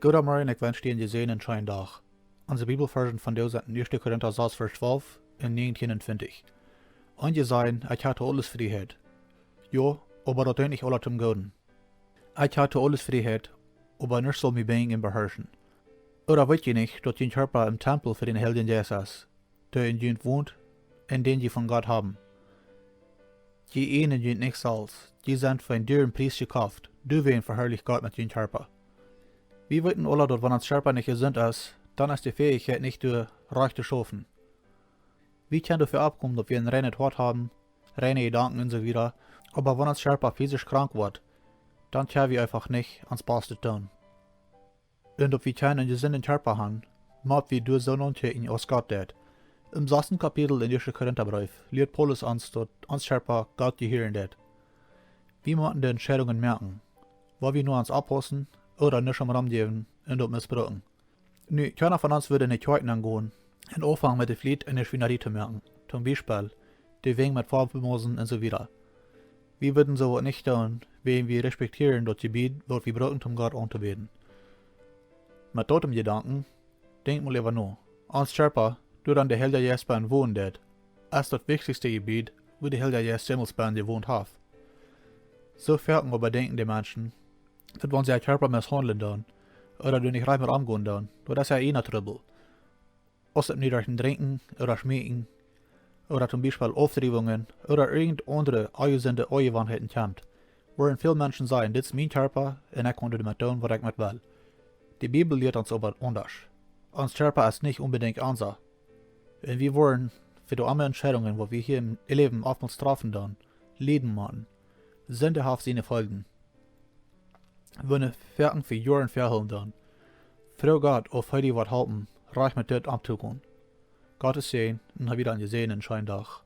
Goda morgen, ik wens je een gezegende schijndag. Onze Bibelversen van Deus uit 1. Korinta 6, vers 12 en 29. Und je sein, ich hatte alles Freiheit. Jo, aber dat nicht alle zum Guten. Ich hatte alles Freiheit, aber nicht soll mich beingen beherrschen. Oder weet je nicht, dat je Kjarpa im Tempel für den Heiljen Jeist ist, der in junt wont, en den je von Gott haben. Je ieejnen junt nich selfst, je sind von dieren Pries jekoft, daawäajen veharlicht Gott mit je Kjarpa. Wir weten alle, dass wenn uns Kjarpa nicht gesund ist, dann ist die Fähigkeit nicht durch Reich zu schaffen. Wie kann dafür abkommen, dass wir ein reines Hort haben, reine Gedanken und so wieder, aber wenn uns Kjarpa physisch krank wird, dann können wir einfach nicht ans Beste tun. Und ob wir keinen gesunden Kjarpa haben, macht wir durch so Untäten aus Gott det. Im 6. Kapitel in 1. Korintherbrief lehrt Paulus uns, dass uns Kjarpa Gott gehören det. Wir müssen die Entscheidungen merken, wo wir nur uns abpassen oder nicht am Raum geben und dort missbrauchen. Nu, keiner von uns würde nicht heute angehen und anfangen mit der Fleet in der Schweinerei zu merken. Zum Beispiel, die Wegen mit Farbmosen und so wieder. Wir würden so nicht tun, wenn wir respektieren das Gebiet, was wir brauchen, um Gott anzubeten. Mit dem Gedanken, denk mal lieber nur. Uns Kjarpa, du dann der Heiljen Jeist wohnen det, ist das wichtigste Gebiet, wo die Heiljen Jeist gewohnt hat. So fertig aber denken die Menschen, dass wenn sie ein Kjarpa misshandeln dann, oder du nicht rein mit umgehen dann, das ist ja einer Trouble. Aus dem niedrigen Trinken, oder Schmieden, oder zum Beispiel Auftriebungen, oder irgend andere ungesunde Angewohnheiten kommt, worin viele Menschen sagen, das ist mein Kjarpa, und ich konnte damit tun, was ich mit will. Die Bibel lehrt uns aber anders. Uns Kjarpa ist nicht unbedingt unser. Und wir wollen für die armen Entscheidungen, wo wir hier im Leben oftmals treffen dann, leiden machen, sündhaft seine Folgen. Wenn wir fertig für Jahren verhalten dann, frau Gott, auf heute was halten, reich mit dort abzugehen. Gottes Segen und hab wieder einen gesehenen Scheindach.